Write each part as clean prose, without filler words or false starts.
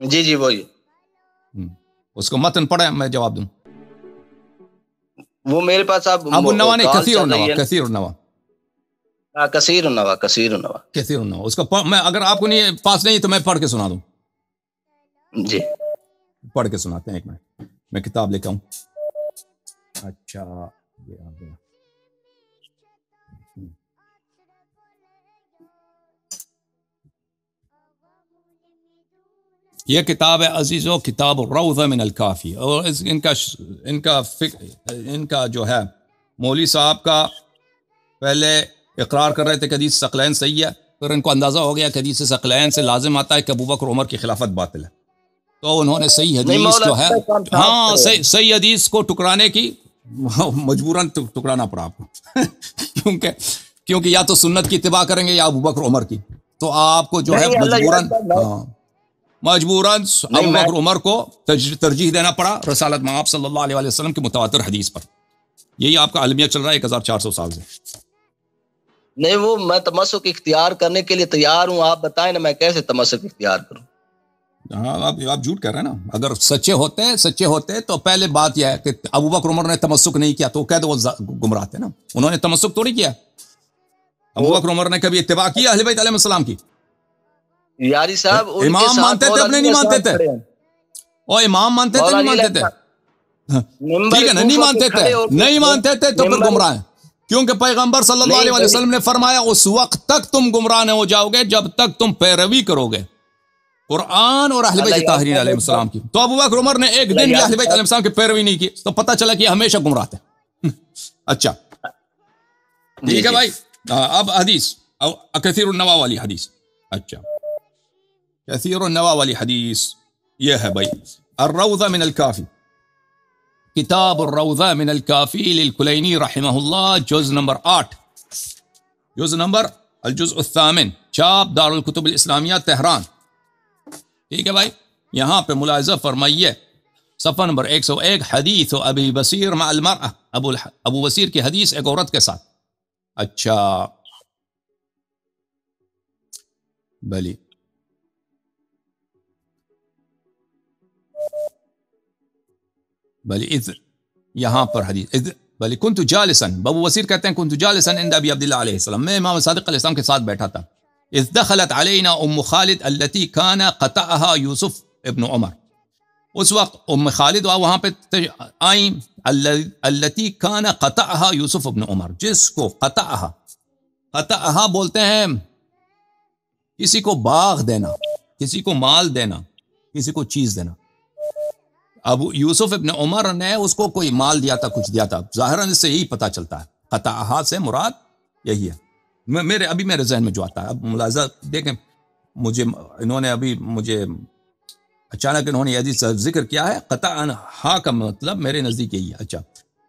جی جی وہی. اس کو متن پڑھے میں جواب دوں. وہ میرے پاس اب النوا نہیں، کثیر النوا، کثیر النوا، کثیر النوا، کثیر النوا، کثیر النوا. اس کو میں اگر آپ کو نہیں پاس نہیں تو میں پڑھ کے سنا دوں. جی پڑھ کے سناتے ہیں، ایک منٹ میں کتاب لے کے آؤں. اچھا یہ آ گیا. یہ کتاب ہے عزیزو، کتاب الروضہ من الکافی. اور ان کا جو ہے مولوی صاحب کا پہلے اقرار کر رہے تھے کہ حدیث ثقلین صحیح ہے، پھر ان کو اندازہ ہو گیا کہ حدیث ثقلین سے لازم آتا ہے کہ ابوبکر عمر کی خلافت باطل ہے، تو انہوں نے صحیح حدیث جو ہے، ہاں صحیح حدیث کو ٹکرانے کی مجبوراً ٹکرانا پڑا آپ کو کیونکہ یا تو سنت کی اتباع کریں گے یا ابوبکر عمر کی، تو آپ کو جو ہے مجبوراً ابوبکر عمر کو ترجیح دینا پڑا رسالت میں آپ صلی اللہ علیہ وسلم کی متواتر حدیث پر. یہی آپ کا المیہ چل رہا ہے 1400 سال سے. نہیں وہ میں تمسک اختیار کرنے کے لیے تیار ہوں، آپ بتائیں نا میں کیسے تمسک اختیار کروں. ہاں آپ جھوٹ کہہ رہے ہیں نا. اگر سچے ہوتے تو پہلے بات یہ ہے کہ ابوبکر عمر نے تمسک نہیں کیا تو کہہ دو وہ گمراہ تھے نا. انہوں نے تمسک تو نہیں کیا. ابوبکر عمر نے کبھی اتباع کیا اہل بیت علیہ السلام کی؟ یاری صاحب امام مانتے تھے اپنے نہیں مانتے تھے؟ اور امام مانتے تھے نہیں مانتے تھے؟ ٹھیک ہے نا، نہیں مانتے تھے تو پھر گمراہ ہیں، کیونکہ پیغمبر صلی اللہ علیہ وسلم نے فرمایا اس وقت تک تم گمراہ نہیں ہو جاؤ گے جب تک تم پیروی کرو گے قرآن اور اہل بیت طاہرین علیہ السلام کی. تو ابوبکر عمر نے ایک دن بھی اہل بیت علیہ السلام کی پیروی نہیں کی تو پتہ چلا کہ ہمیشہ گمراہ تھے. اچھا ٹھیک ہے بھائی. اب حدیث کثیر النوا والی حدیث. اچھا کثیر النوا والی حدیث یہ ہے بھائی، الروضہ من الکافی، کتاب الروضہ من الکافی للکلینی رحمہ اللہ، جز نمبر 8، الجزء الثامن، چاپ دار الکتب الاسلامیہ تہران. ٹھیک ہے بھائی. یہاں پہ ملاحظہ فرمائیے صفحہ نمبر 101، حدیث ابی بصیر مع المرأہ، ابو بصیر کی حدیث ایک عورت کے ساتھ. اچھا بلی یہاں پر حدیث بلی کنت جالسا، ابو بصیر کہتے ہیں کنت جالسا عند ابی عبداللہ علیہ السلام، میں امام صادق علیہ السلام کے ساتھ بیٹھا تھا. اذ دخلت علینا ام خالد التي كان قطعها یوسف ابن عمر، اس وقت ام خالد وہاں پہ آئیں، التي كان قطعها یوسف ابن عمر، جس کو قطعها بولتے ہیں کسی کو باغ دینا، کسی کو مال دینا، کسی کو چیز دینا. ابو یوسف ابن عمر نے اس کو کوئی مال دیا تھا، کچھ دیا تھا. ظاہراً اس سے یہی پتہ چلتا ہے، قطعها سے مراد یہی ہے. میرے ذہن میں جو آتا ہے. اب ملاحظہ دیکھیں، انہوں نے ابھی مجھے اچانک انہوں نے حدیث ذکر کیا ہے، قطعها کا مطلب میرے نزدیک یہی ہے. اچھا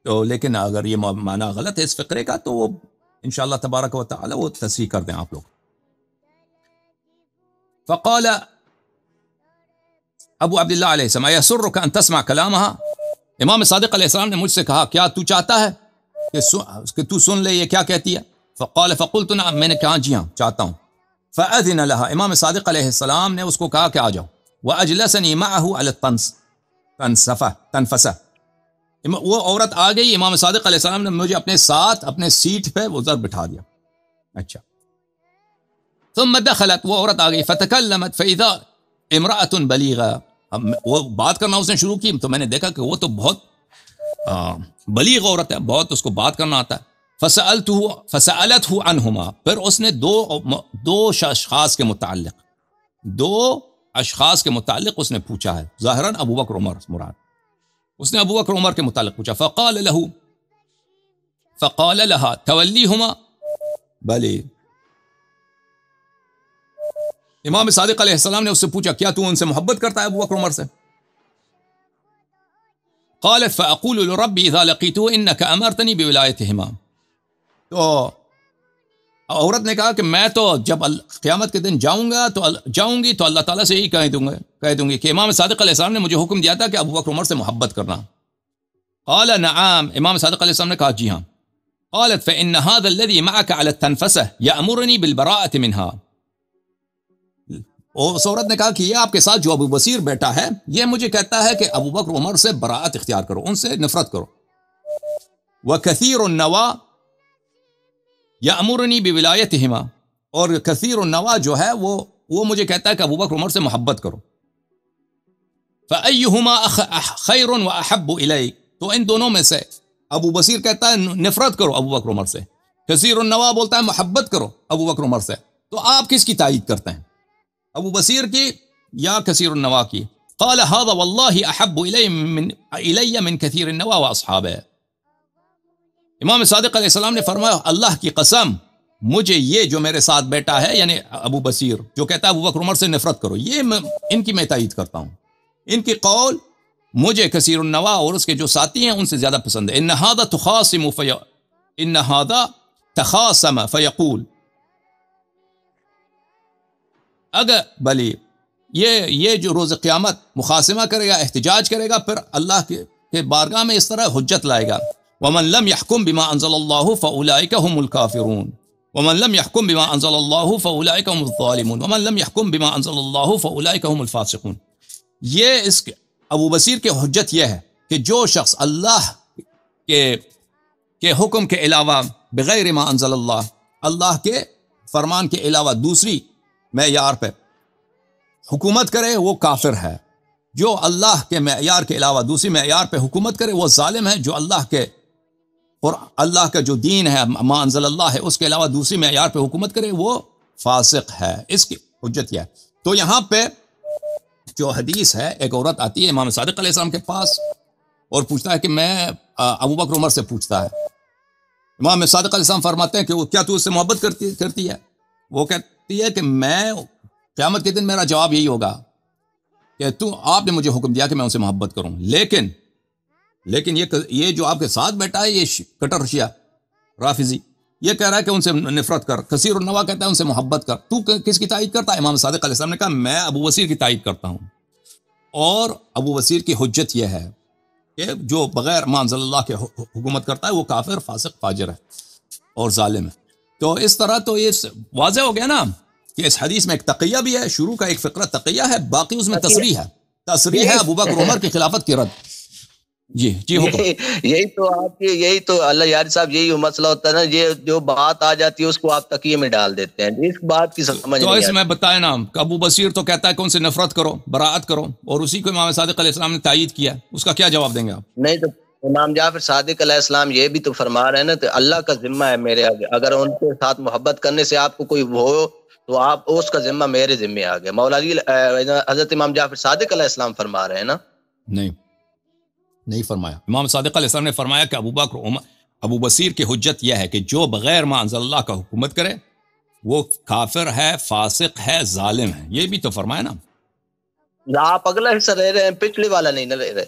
تو لیکن اگر یہ معنی غلط ہے اس فقرے کا تو وہ انشاءاللہ تبارک و تعالی وہ تصحیح کر دیں آپ لوگ. فقال ابو عبداللہ علیہ السلام یسرک ان تسمع کلامها، امام صادق علیہ السلام نے مجھ سے کہا کیا تو چاہتا ہے کہ تو سن لے یہ کیا کہتی ہے؟ فقال فقلت نعم، میں نے کہا جی ہاں چاہتا ہوں. فاذن لها، امام صادق علیہ السلام نے اس کو کہا کہ آ جاؤ. واجلسنی معه على تنفسه، وہ عورت آ گئی، امام صادق علیہ السلام نے مجھے اپنے ساتھ اپنے سیٹ پہ ادھر بٹھا دیا. اچھا ثم دخلت، وہ عورت آ گئی، فتکلمت فاذا امرأة بلیغہ، وہ بات کرنا اس نے شروع کی تو میں نے دیکھا کہ وہ تو بہت بلیغ عورت ہے، بہت اس کو بات کرنا آتا ہے. فسألته عنہما، پھر اس نے دو اشخاص کے متعلق اس نے پوچھا ہے. ظاہراً ابو بکر عمر مراد، اس نے ابو بکر عمر کے متعلق پوچھا. فقال لها تولیہما، بلی امام صادق علیہ السلام نے اس سے پوچھا کیا تو ان سے محبت کرتا ہے ابو بکر عمر سے؟ قالت فاقول لربی اذا لقیته انك امرتنی بولایتهما، تو عورت نے کہا کہ میں تو جب قیامت کے دن جاؤں گی تو اللہ تعالیٰ سے یہی کہہ دوں گی کہ امام صادق علیہ السلام نے مجھے حکم دیا تھا کہ ابو بکر عمر سے محبت کرنا. قال نعم، امام صادق علیہ السلام نے کہا جی ہاں. قالت فإن هذا الذي معك على التنفسة يأمرني بالبراءة منها، اور اس عورت نے کہا کہ یہ آپ کے ساتھ جو ابو بصیر بیٹا ہے یہ مجھے کہتا ہے کہ ابو بکر عمر سے براءت اختیار کرو، ان سے نفرت کرو. وَكَثِيرُ النَّوَا يَأْمُرُنِي بِوِلَایَتِهِمَا، اور کثیر النوا جو ہے وہ مجھے کہتا ہے کہ ابو بکر عمر سے محبت کرو. فَأَيُّهُمَا خَيْرٌ وَأَحَبُّ إِلَيْكَ، تو ان دونوں میں سے ابو بصیر کہتا ہے نفرت کرو ابو بکر عمر سے، کثیر النوا بولتا ہے محبت کرو ابو بکر عمر سے. تو آپ کس کی تائید کرتے ہیں، ابو بصیر کی یا کثیر النوا کی؟ قال هذا والله احب الی من کثیر النوا واصحابہ. امام صادق علیہ السلام نے فرمایا اللہ کی قسم مجھے یہ جو میرے ساتھ بیٹا ہے یعنی ابو بصیر جو کہتا ہے ابو بکر عمر سے نفرت کرو، یہ ان کی میں تائید کرتا ہوں، ان کی قول مجھے کثیر النوا اور اس کے جو ساتھی ہیں ان سے زیادہ پسند ہے. ان هذا تخاصم فیقول، اگر بلی یہ جو روز قیامت مخاصمہ کرے گا، احتجاج کرے گا، پھر اللہ کے بارگاہ میں اس طرح حجت لائے گا. ومن لم يحكم بما انزل الله فاولئك هم الكافرون ومن لم يحكم بما انزل الله فاولئك هم الظالمون ومن لم يحكم بما انزل الله فاولئك هم الفاسقون. یہ اس ابو بصیر کی حجت یہ ہے کہ جو شخص اللہ کے حکم کے علاوہ بغیر ما انزل اللہ کے فرمان کے علاوہ دوسری معیار پہ حکومت کرے وہ کافر ہے. جو اللہ کے معیار کے علاوہ دوسری معیار پہ حکومت کرے وہ ظالم ہے. جو اللہ کے اور اللہ کا جو دین ہے ما انزل اللہ ہے اس کے علاوہ دوسری معیار پہ حکومت کرے وہ فاسق ہے. اس کی حجت یہ ہے. تو یہاں پہ جو حدیث ہے، ایک عورت آتی ہے امام صادق علیہ السلام کے پاس اور پوچھتا ہے کہ میں ابو بکر عمر سے پوچھتا ہے. امام صادق علیہ السلام فرماتے ہیں کہ کیا تو اس سے محبت کرتی ہے؟ وہ کہتی ہے کہ میں قیامت کے دن میرا جواب یہی ہوگا کہ آپ نے مجھے حکم دیا کہ میں ان سے محبت کروں، لیکن یہ جو آپ کے ساتھ بیٹھا ہے یہ کٹر شیعہ رافضی یہ کہہ رہا ہے کہ ان سے نفرت کر. کثیر النوا کہتا ہے ان سے محبت کر. تو کس کی تائید کرتا ہے؟ امام صادق علیہ السلام نے کہا میں ابو بصیر کی تائید کرتا ہوں. اور ابو بصیر کی حجت یہ ہے کہ جو بغیر ما انزل اللہ کے حکومت کرتا ہے وہ کافر، فاسق، فاجر ہے اور ظالم ہے. تو اس طرح تو یہ واضح ہو گیا نا کہ اس حدیث میں ایک تقیہ بھی ہے، شروع کا ایک فقرہ تقیہ ہے، باقی اس میں تصریح ہے ابو بکر عمر کی خلافت کی رد. جی حکم. یہی تو آپ کی یہی تو اللہ یار صاحب یہی مسئلہ ہوتا ہے نا، یہ جو بات آ جاتی ہے اس کو آپ تقیے میں ڈال دیتے ہیں. اس بات کی سمجھ تو نہیں اس آتی. میں بتائے نا کہ ابو بصیر تو کہتا ہے کہ ان سے نفرت کرو، براءت کرو، اور اسی کو امام صادق علیہ السلام نے تائید کیا. اس کا کیا جواب دیں گے آپ؟ نہیں تو امام جعفر صادق علیہ السلام یہ بھی تو فرما رہے ہیں نا کہ اللہ کا ذمہ ہے میرے آگے، اگر ان کے ساتھ محبت کرنے سے آپ کو کوئی ہو تو آپ اس کا ذمہ میرے ذمہ آ گیا. مولا علی حضرت امام جعفر صادق علیہ السلام فرما رہے ہیں نا. نہیں فرمایا. امام صادق علیہ السلام نے فرمایا کہ ابو بصیر کی حجت یہ ہے کہ جو بغیر ما انزل اللہ کا حکومت کرے وہ کافر ہے، فاسق ہے، ظالم ہے. یہ بھی تو فرمایا نا. آپ اگلا حصہ رہ رہے ہیں، پچھلے والا نہیں نہ رہ رہے.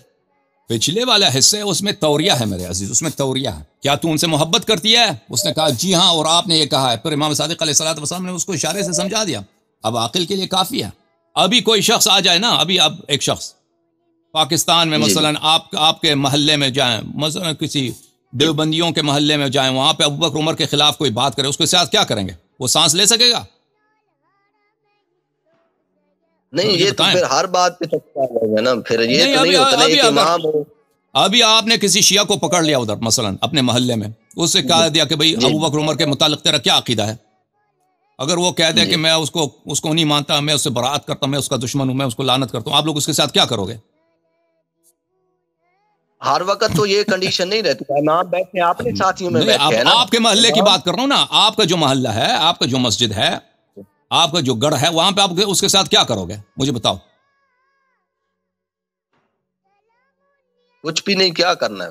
پچھلے والا حصہ اس میں توریہ ہے میرے عزیز، اس میں توریہ ہے. کیا تو ان سے محبت کرتی ہے؟ اس نے کہا جی ہاں، اور آپ نے یہ کہا ہے. پھر امام صادق علیہ السلام نے اس کو اشارے سے سمجھا دیا. اب عاقل کے لیے کافی ہے. ابھی کوئی شخص آ جائے نا، اب ایک شخص پاکستان میں مثلا آپ کے محلے میں جائیں، مثلا کسی دیوبندیوں کے محلے میں جائیں، وہاں پہ ابو بکر عمر کے خلاف کوئی بات کرے، اس کے ساتھ کیا کریں گے؟ وہ سانس لے سکے گا؟ نہیں یہ تو پھر ہر بات پہ ہے نا. پھر یہ تو نہیں ہوتا ہے کہ امام ہو. ابھی آپ نے کسی شیعہ کو پکڑ لیا ادھر مثلا اپنے محلے میں، اس سے کہہ دیا کہ بھئی ابو بکر عمر کے متعلق تیرا کیا عقیدہ ہے؟ اگر وہ کہہ دے کہ میں اس کو نہیں مانتا، میں اس سے براءت کرتا ہوں، میں اس کا دشمن ہوں، میں اس کو لعنت کرتا ہوں، آپ لوگ اس کے ساتھ کیا کرو گے؟ ہر وقت تو یہ کنڈیشن نہیں رہتی. آپ بیٹھے آپ کے ساتھیوں میں بیٹھے ہیں نا. آپ کے محلے کی بات کر رہا ہوں نا. آپ کا جو محلہ ہے، آپ کا جو مسجد ہے، آپ کا جو گڑھ ہے، وہاں پہ آپ اس کے ساتھ کیا کرو گے؟ مجھے بتاؤ. کچھ بھی نہیں. کیا کرنا ہے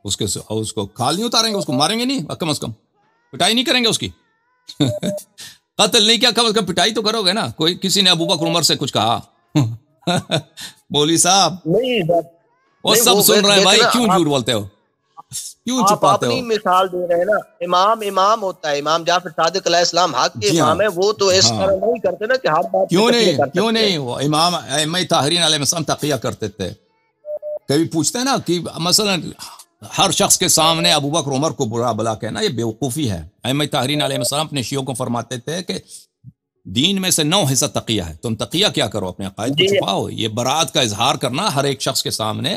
اس کو کھال نہیں اتاریں گے؟ اس کو ماریں گے نہیں؟ کم از کم پٹائی نہیں کریں گے اس کی؟ قتل نہیں کیا، کم از کم پٹائی تو کرو گے نا. کوئی کسی نے ابو بکر عمر سے کچھ کہا؟ مولوی صاحب نہیں، وہ سب سن رہے ہیں بھائی، کیوں جھوٹ بولتے ہو؟ کیوں چھپاتے ہو؟ اپنی مثال دے رہے ہیں نا. امام ہوتا ہے. امام جعفر صادق علیہ السلام حق کے امام ہے. وہ تو اس طرح نہیں کرتے نا کہ ہر بات. کیوں نہیں وہ امام ائمہ طاہرین علیہ السلام تقیہ کرتے تھے. کبھی پوچھتے ہیں نا کہ مثلا ہر شخص کے سامنے ابو بکر عمر کو برا بلا کہنا یہ بیوقوفی ہے. ائمہ طاہرین علیہ السلام اپنے شیعوں کو فرماتے تھے کہ دین میں سے 9 حصہ تقیہ ہے. تم تقیہ کیا کرو؟ اپنے عقائد کو چھپاؤ. یہ برات کا اظہار کرنا ہر ایک شخص کے سامنے،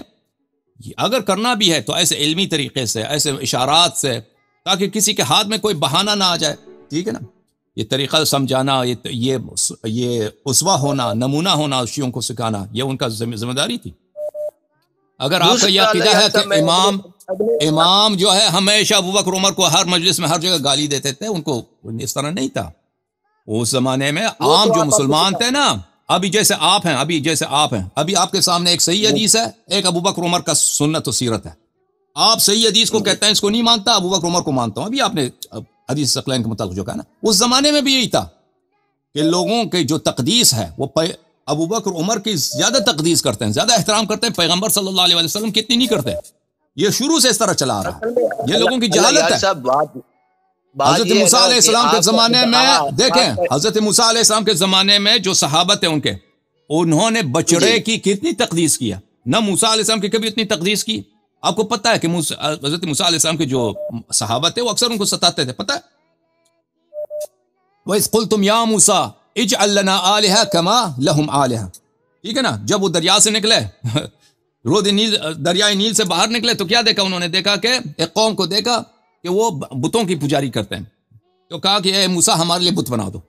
اگر کرنا بھی ہے تو ایسے علمی طریقے سے، ایسے اشارات سے، تاکہ کسی کے ہاتھ میں کوئی بہانہ نہ آ جائے. ٹھیک ہے نا؟ یہ طریقہ سمجھانا، یہ اسوہ ہونا، نمونہ ہونا، شیعوں کو سکھانا، یہ ان کا ذمہ داری تھی. اگر آپ کا یہ عقیدہ ہے کہ امام جو ہے ہمیشہ ابو بکر عمر کو ہر مجلس میں ہر جگہ گالی دیتے تھے، ان کو اس طرح نہیں تھا. اس زمانے میں عام جو مسلمان تھے نا، ابھی جیسے آپ ہیں، ابھی آپ کے سامنے ایک صحیح حدیث ہے، ایک ابو بکر عمر کا سنت و سیرت ہے. آپ صحیح حدیث کو کہتے ہیں اس کو نہیں مانتا، ابو بکر عمر کو مانتا ہوں. ابھی آپ نے حدیث ثقلین کے متعلق جو کہا نا، اس زمانے میں بھی یہی تھا کہ لوگوں کے جو تقدیس ہے وہ ابو بکر عمر کی زیادہ تقدیس کرتے ہیں، زیادہ احترام کرتے ہیں. پیغمبر صلی اللہ علیہ وسلم کی اتنی نہیں کرتے. یہ شروع سے اس طرح چلا آ رہا ہے. یہ لوگوں کی جہالت ہے. حضرت موسیٰ علیہ السلام کے زمانے میں دیکھیں، حضرت موسیٰ علیہ السلام کے زمانے میں جو صحابہ تھے ان کے، انہوں نے بچڑے کی کتنی تقدیس کیا. نہ موسیٰ علیہ السلام کی کبھی اتنی تقدیس کی. آپ کو پتہ ہے کہ حضرت موسیٰ علیہ السلام کے جو صحابہ تھے وہ اکثر ان کو ستاتے تھے، پتہ ہے؟ وَإِذْ قُلْتُمْ يَا مُوسَىٰ اجعل لنا آلهة كما لهم آلهة. ٹھیک ہے نا؟ جب وہ دریا سے نکلے، دریائے نیل سے باہر نکلے تو کیا دیکھا انہوں نے؟ دیکھا کہ ایک قوم کو دیکھا کہ وہ بتوں کی پجاری کرتے ہیں. تو کہا کہ اے موسیٰ ہمارے لیے بت بنا دو.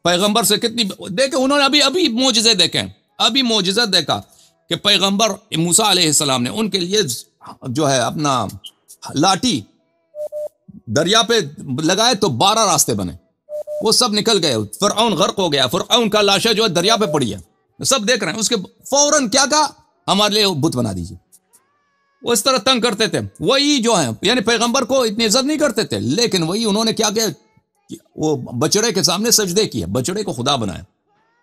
پیغمبر سے کتنی دیکھے انہوں نے ابھی معجزے دیکھے، ابھی معجزہ دیکھا کہ پیغمبر موسیٰ علیہ السلام نے ان کے لیے جو ہے اپنا لاٹھی دریا پہ لگائے تو 12 راستے بنے. وہ سب نکل گئے. فرعون غرق ہو گیا. فرعون کا لاشا جو ہے دریا پہ پڑی ہے، سب دیکھ رہے ہیں. اس کے فوراً کیا کہا؟ ہمارے لیے بت بنا دیجیے. وہ اس طرح تنگ کرتے تھے. وہی جو ہیں یعنی پیغمبر کو اتنی عزت نہیں کرتے تھے، لیکن وہی انہوں نے کیا کہ وہ بچڑے کے سامنے سجدے کیے، بچڑے کو خدا بنایا.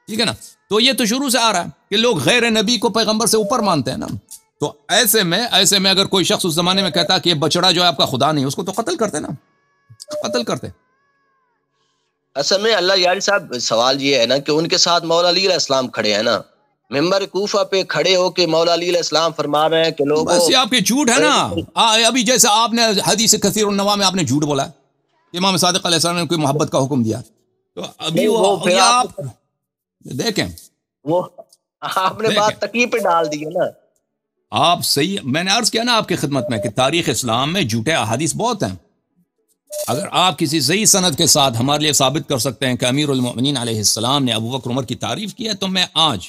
ٹھیک ہے نا؟ تو یہ تو شروع سے آ رہا ہے کہ لوگ غیر نبی کو پیغمبر سے اوپر مانتے ہیں نا. تو ایسے میں اگر کوئی شخص اس زمانے میں کہتا کہ یہ بچڑا جو ہے آپ کا خدا نہیں، اس کو تو قتل کرتے نا، قتل کرتے. اصل میں اللہ یاری صاحب سوال یہ ہے نا کہ ان کے ساتھ مولا علی علیہ السلام کھڑے ہیں نا، ممبر کوفہ پہ کھڑے ہو کے مولا علی علیہ السلام فرما رہے ہیں کہ لوگوں بس یہ آپ کے جھوٹ ہے نا. ابھی جیسے آپ نے حدیث کثیر النواح میں آپ نے جھوٹ بولا کہ امام صادق علیہ السلام نے کوئی محبت کا حکم دیا. تو ابھی وہ آپ دیکھیں، وہ آپ نے بات تقیہ پہ ڈال دی ہے نا. آپ صحیح، میں نے عرض کیا نا آپ کی خدمت میں کہ تاریخ اسلام میں جھوٹے احادیث بہت ہیں. اگر آپ کسی صحیح سند کے ساتھ ہمارے لیے ثابت کر سکتے ہیں کہ امیر المؤمنین علیہ السلام نے ابو بکر عمر کی تعریف کی ہے، تو میں آج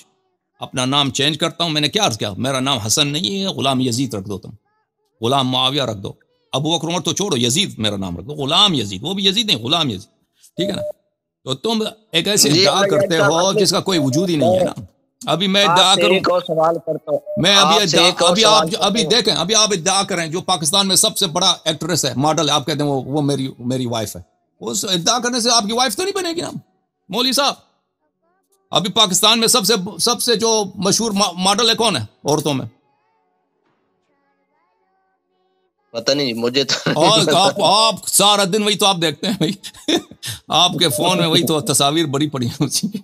اپنا نام چینج کرتا ہوں. میں نے کیا عرض کیا؟ میرا نام حسن نہیں ہے، غلام یزید رکھ دو، تم غلام معاویہ رکھ دو. ابو بکر عمر تو چھوڑو، یزید میرا نام رکھ دو، غلام یزید. وہ بھی یزید نہیں، غلام یزید. ٹھیک ہے نا؟ تو تم ایک ایسے ادعا کرتے ہو جس کا کوئی وجود ہی نہیں ہے نا. ابھی میں ادعا کروں، سوال کرتا ہوں میں ابھی دیکھیں، ابھی آپ ادعا کریں جو پاکستان میں سب سے بڑا ایکٹریس ہے، ماڈل، آپ کہتے ہیں وہ میری وائف ہے. اس ادعا کرنے سے آپ کی وائف تو نہیں بنے گی نا مولوی صاحب. ابھی پاکستان میں سب سے جو مشہور ماڈل ہے کون ہے عورتوں میں؟ پتہ نہیں مجھے تو. آپ سارا دن وہی تو آپ دیکھتے ہیں بھائی. آپ کے فون میں وہی تو تصاویر بڑی پڑی ہیں اسی کی.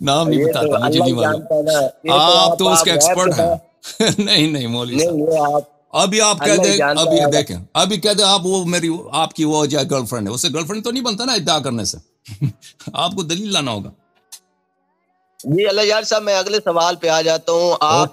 نام نہیں بتاتا، مجھے نہیں معلوم. آپ تو اس کے ایکسپرٹ ہیں. نہیں مولوی صاحب، ابھی آپ کہہ دیں، ابھی دیکھیں، ابھی کہہ دیں آپ وہ آپ کی وہ جو گرل فرینڈ ہے، اس سے گرل فرینڈ تو نہیں بنتا نا ادعا کرنے سے. آپ کو دلیل لانا ہوگا. جی اللہ یار صاحب، میں اگلے سوال پہ آ جاتا ہوں. آپ